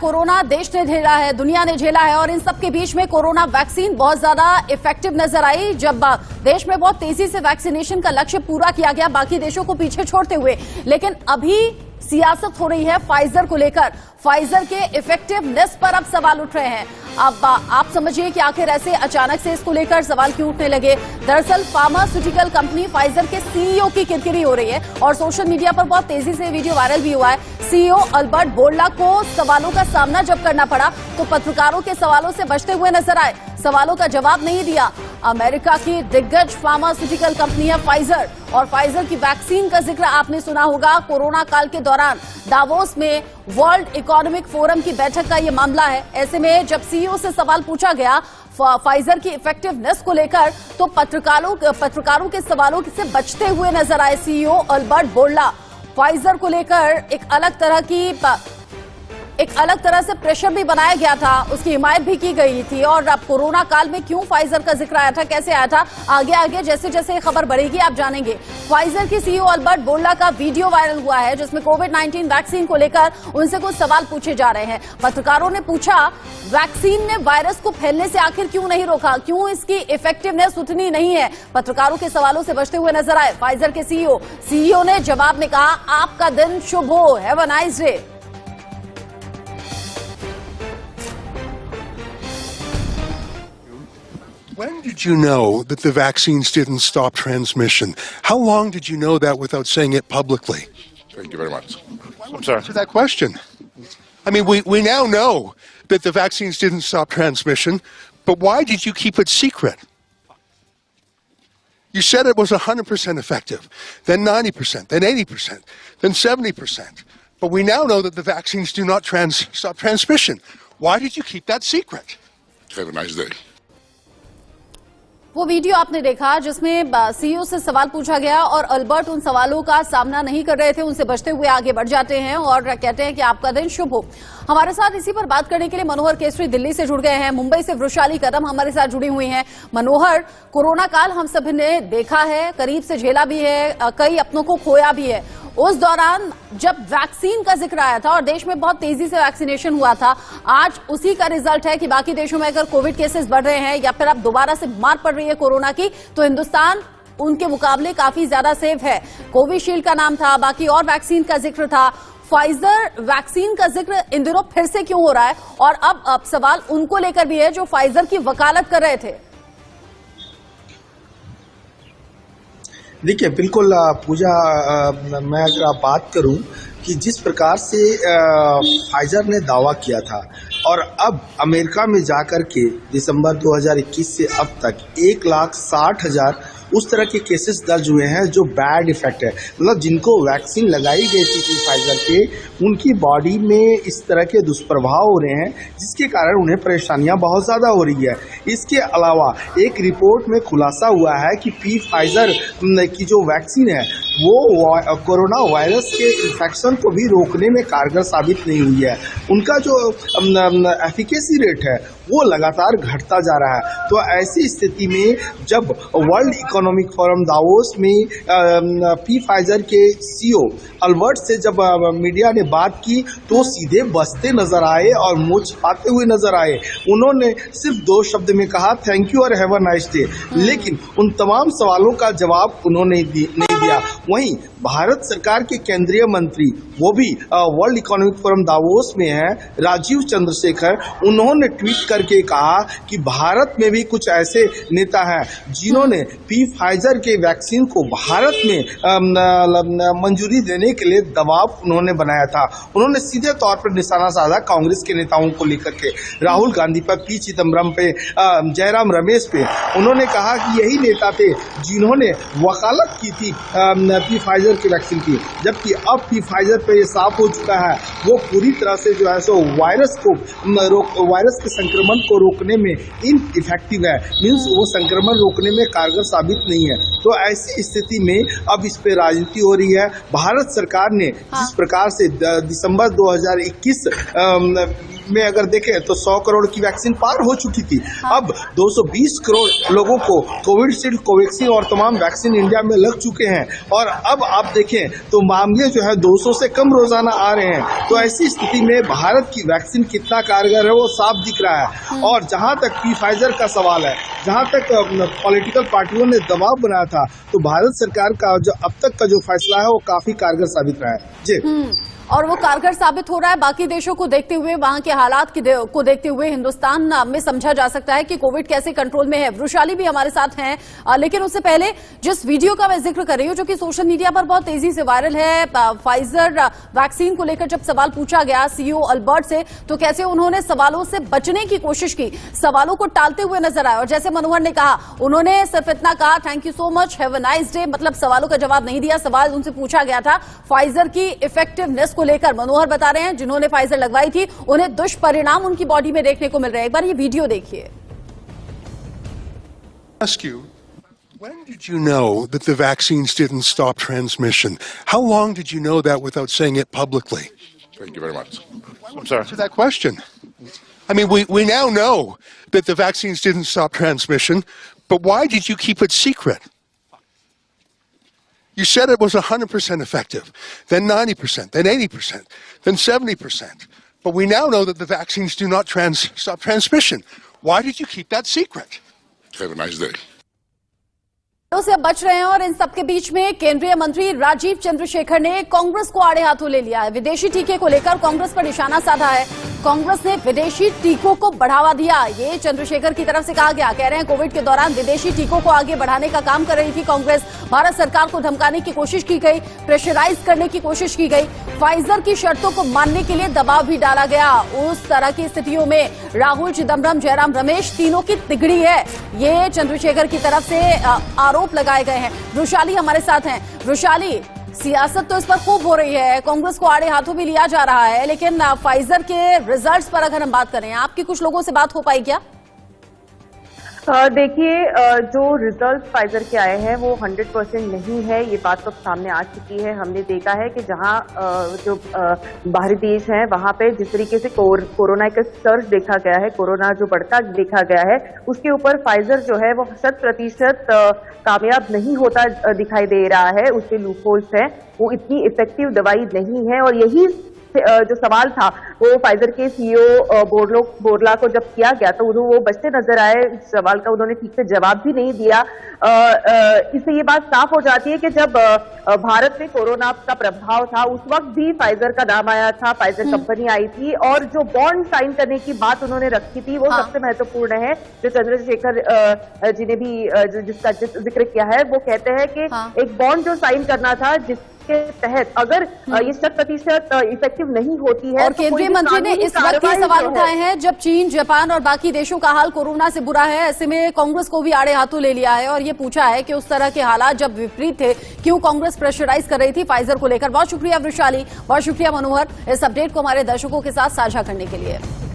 Corona देश ने झेला है, दुनिया ने झेला है और इन सब के बीच में कोरोना वैक्सीन बहुत ज्यादा इफेक्टिव नजर आई। जब देश में बहुत तेजी से वैक्सीनेशन का लक्ष्य पूरा किया गया बाकी देशों को पीछे छोड़ते हुए, लेकिन अभी सियासत हो रही है फाइजर को लेकर। फाइजर के इफेक्टिवनेस पर अब सवाल उठ रहे हैं। अब आप समझिए कि आखिर ऐसे अचानक से इसको लेकर सवाल क्यों उठने लगे। दरअसल फार्मास्यूटिकल कंपनी फाइजर के सीईओ की किरकिरी हो रही है और सोशल मीडिया पर बहुत तेजी से वीडियो वायरल भी हुआ है। सीईओ अल्बर्ट बोर्ला को सवालों का सामना जब करना पड़ा तो पत्रकारों के सवालों से बचते हुए नजर आए, सवालों का जवाब नहीं दिया। अमेरिका की दिग्गज फार्मास्यूटिकल कंपनी है फाइजर और फाइजर की वैक्सीन का जिक्र आपने सुना होगा। कोरोना काल के दौरान दावोस में वर्ल्ड इकोनॉमिक फोरम की बैठक का यह मामला है। ऐसे में जब सीईओ से सवाल पूछा गया फाइजर की इफेक्टिवनेस को लेकर तो पत्रकारों के सवालों से बचते हुए नजर आए सीईओ अल्बर्ट बोर्ला। फाइजर को लेकर एक अलग तरह से प्रेशर भी बनाया गया था, उसकी हिमायत भी की गई थी। और अब कोरोना काल में क्यों फाइजर का जिक्र आया था, कैसे आया था, आगे जैसे जैसे खबर बढ़ेगी आप जानेंगे। फाइजर के सीईओ अल्बर्ट बोर्ला का वीडियो वायरल हुआ है जिसमें कोविड-19 वैक्सीन को लेकर उनसे कुछ सवाल पूछे जा रहे हैं। पत्रकारों ने पूछा वैक्सीन ने वायरस को फैलने से आखिर क्यों नहीं रोका, क्यों इसकी इफेक्टिवनेस उतनी नहीं है। पत्रकारों के सवालों से बचते हुए नजर आए फाइजर के सीईओ ने जवाब में कहा, आपका दिन शुभ हो, have a nice day. When did you know that the vaccines didn't stop transmission? How long did you know that without saying it publicly? Thank you very much. I'm sorry. Answer that question. I mean, we now know that the vaccines didn't stop transmission, but why did you keep it secret? You said it was 100% effective, then 90%, then 80%, then 70%. But we now know that the vaccines do not stop transmission. Why did you keep that secret? Have a nice day. वो video आपने देखा जिसमें CEO से सवाल पूछा गया और Albert उन सवालों का सामना नहीं कर रहे थे, उनसे बचते हुए आगे बढ़ जाते हैं और कहते हैं कि आपका दिन शुभ हो। हमारे साथ इसी पर बात करने के लिए मनोहर केसरी दिल्ली से जुड़ गए हैं, मुंबई से वृशाली कदम हमारे साथ जुड़ी हुई हैं। मनोहर, कोरोना काल हम सभी ने देखा है, करीब से झेला भी है, कई अपनों को खोया भी है। उस दौरान जब वैक्सीन का जिक्र आया था और देश में बहुत तेजी से वैक्सीनेशन हुआ था, आज उसी का रिजल्ट है कि बाकी देशों में अगर कोविड केसेस बढ़ रहे हैं या फिर अब दोबारा से मार पड़ रही है कोरोना की, तो हिंदुस्तान उनके मुकाबले काफी ज्यादा सेफ है। कोविशील्ड का नाम था, बाकी और वैक्सीन का जिक्र था। फाइजर वैक्सीन का जिक्र इन दिनों फिर से क्यों हो रहा है? और अब सवाल उनको लेकर भी है जो फाइजर की वकालत कर रहे थे। देखिए, बिल्कुल पूजा, मैं अगर आप बात करूं कि जिस प्रकार से फाइजर ने दावा किया था और अब अमेरिका में जाकर के दिसंबर 2021 से अब तक 1,60,000 उस तरह के केसेस दर्ज हुए हैं जो बैड इफेक्ट है, मतलब जिनको वैक्सीन लगाई गई थी फाइजर के, उनकी बॉडी में इस तरह के दुष्प्रभाव हो रहे हैं जिसके कारण उन्हें परेशानियां बहुत ज़्यादा हो रही है। इसके अलावा एक रिपोर्ट में खुलासा हुआ है कि फाइजर की जो वैक्सीन है वो कोरोना वायरस के इन्फेक्शन को भी रोकने में कारगर साबित नहीं हुई है। उनका जो एफिकेसी रेट है वो लगातार घटता जा रहा है। तो ऐसी स्थिति में जब वर्ल्ड इकोनॉमिक फोरम दावोस में फाइजर के सीईओ अल्बर्ट से जब मीडिया ने बात की तो सीधे बचते नजर आए और मुंह छिपाते हुए नजर आए। उन्होंने सिर्फ 2 शब्द में कहा, थैंक यू और हैव अ नाइस डे, लेकिन उन तमाम सवालों का जवाब उन्होंने नहीं दिया। वहीं भारत सरकार के केंद्रीय मंत्री, वो भी वर्ल्ड इकोनॉमिक फोरम दावोस में है, राजीव चंद्रशेखर, उन्होंने ट्वीट करके कहा कि भारत में भी कुछ ऐसे नेता हैं जिन्होंने फाइजर के वैक्सीन को भारत में मंजूरी देने के लिए दबाव उन्होंने बनाया था। उन्होंने सीधे तौर पर निशाना साधा कांग्रेस के नेताओं को लेकर के, राहुल गांधी पर, पी चिदम्बरम पे, जयराम रमेश पे। उन्होंने कहा कि यही नेता थे जिन्होंने वकालत की थी फाइजर की वैक्सीन की, जबकि अब फाइजर पे ये साफ हो चुका है वो पूरी तरह से जो है सो वायरस के संक्रमण को रोकने में इनइफेक्टिव है, मीन्स वो संक्रमण रोकने में कारगर साबित नहीं है। तो ऐसी स्थिति में अब इस पे राजनीति हो रही है। भारत सरकार ने जिस प्रकार से दिसंबर 2021 में अगर देखें तो 100 करोड़ की वैक्सीन पार हो चुकी थी। अब 220 करोड़ लोगों को कोविशील्ड, कोवैक्सीन और तमाम वैक्सीन इंडिया में लग चुके हैं और अब आप देखें तो मामले जो है 200 से कम रोजाना आ रहे हैं। तो ऐसी स्थिति में भारत की वैक्सीन कितना कारगर है वो साफ दिख रहा है। और जहां तक फाइजर का सवाल है, जहां तक पॉलिटिकल पार्टियों ने दबाव बनाया था, तो भारत सरकार का जो अब तक का जो फैसला है वो काफी कारगर साबित रहा है। जी और वो कारगर साबित हो रहा है। बाकी देशों को देखते हुए, वहां के हालात को देखते हुए हिंदुस्तान में समझा जा सकता है कि कोविड कैसे कंट्रोल में है। वृशाली भी हमारे साथ हैं, लेकिन उससे पहले जिस वीडियो का मैं जिक्र कर रही हूं जो कि सोशल मीडिया पर बहुत तेजी से वायरल है, फाइजर वैक्सीन को लेकर जब सवाल पूछा गया सीईओ अल्बर्ट से, तो कैसे उन्होंने सवालों से बचने की कोशिश की, सवालों को टालते हुए नजर आए। और जैसे मनोहर ने कहा, उन्होंने सिर्फ इतना कहा, thank you so much, have a nice day, मतलब सवालों का जवाब नहीं दिया। सवाल उनसे पूछा गया था फाइजर की इफेक्टिवनेस को लेकर। मनोहर बता रहे हैं जिन्होंने फाइजर लगवाई थी उन्हें दुष्परिणाम उनकी बॉडी में देखने को मिल रहे हैं। एक बार ये वीडियो देखिए। Ask you, when did you know that the vaccines didn't stop transmission? How long did you know that without saying it publicly? Thank you very much. I'm sorry. Answer that question. I mean, we now know that the vaccines didn't stop transmission, but why did you keep it secret? You said it was 100% effective, then 90%, then 80%, then 70%. But we now know that the vaccines do not stop transmission. Why did you keep that secret? Have a nice day. से अब बच रहे हैं और इन सबके बीच में केंद्रीय मंत्री राजीव चंद्रशेखर ने कांग्रेस को आड़े हाथों ले लिया है। विदेशी टीके को लेकर कांग्रेस पर निशाना साधा है। कांग्रेस ने विदेशी टीकों को बढ़ावा दिया, ये चंद्रशेखर की तरफ से कहा गया। कह रहे हैं कोविड के दौरान विदेशी टीकों को आगे बढ़ाने का काम कर रही थी कांग्रेस। भारत सरकार को धमकाने की कोशिश की गई, प्रेशराइज करने की कोशिश की गई, फाइजर की शर्तों को मानने के लिए दबाव भी डाला गया। उस तरह की स्थितियों में राहुल, चिदम्बरम, जयराम रमेश तीनों की तिगड़ी है, ये चंद्रशेखर की तरफ से आरोप लगाए गए हैं। वृशाली हमारे साथ हैं। वृशाली, सियासत तो इस पर खूब हो रही है, कांग्रेस को आड़े हाथों भी लिया जा रहा है, लेकिन फाइजर के रिजल्ट्स पर अगर हम बात करें, आपकी कुछ लोगों से बात हो पाई क्या? देखिए, जो रिजल्ट फाइजर के आए हैं वो 100% नहीं है, ये बात तो सामने आ चुकी है। हमने देखा है कि जहां जो बाहरी देश हैं वहां पे जिस तरीके से कोरोना का सर्ज देखा गया है, कोरोना जो बढ़ता देखा गया है, उसके ऊपर फाइजर जो है वो 100% कामयाब नहीं होता दिखाई दे रहा है। उसके लूपहोल्स हैं, वो इतनी इफेक्टिव दवाई नहीं है। और यही जो सवाल था वो फाइजर के सीईओ बोरला को जब किया गया तो वो बचते नजर आए, सवाल का उन्होंने ठीक से जवाब भी नहीं दिया। इससे ये बात साफ हो जाती है कि जब भारत में कोरोना का प्रभाव था उस वक्त भी फाइजर का नाम आया था, फाइजर कंपनी आई थी, और जो बॉन्ड साइन करने की बात उन्होंने रखी थी वो सबसे महत्वपूर्ण है। जो चंद्रशेखर जी ने भी जिसका जिक्र किया है, वो कहते हैं कि एक बॉन्ड जो साइन करना था जिसके तहत अगर ये 100% इफेक्टिव नहीं होती है। और केंद्रीय मंत्री ने इस वक्त ये सवाल उठाए हैं जब चीन, जापान और बाकी देशों का हाल कोरोना से बुरा है, ऐसे में कांग्रेस को भी आड़े हाथों ले लिया है और ये पूछा है कि उस तरह के हालात जब विपरीत थे क्यों कांग्रेस प्रेशराइज कर रही थी फाइजर को लेकर। बहुत शुक्रिया वृशाली, बहुत शुक्रिया मनोहर, इस अपडेट को हमारे दर्शकों के साथ साझा करने के लिए।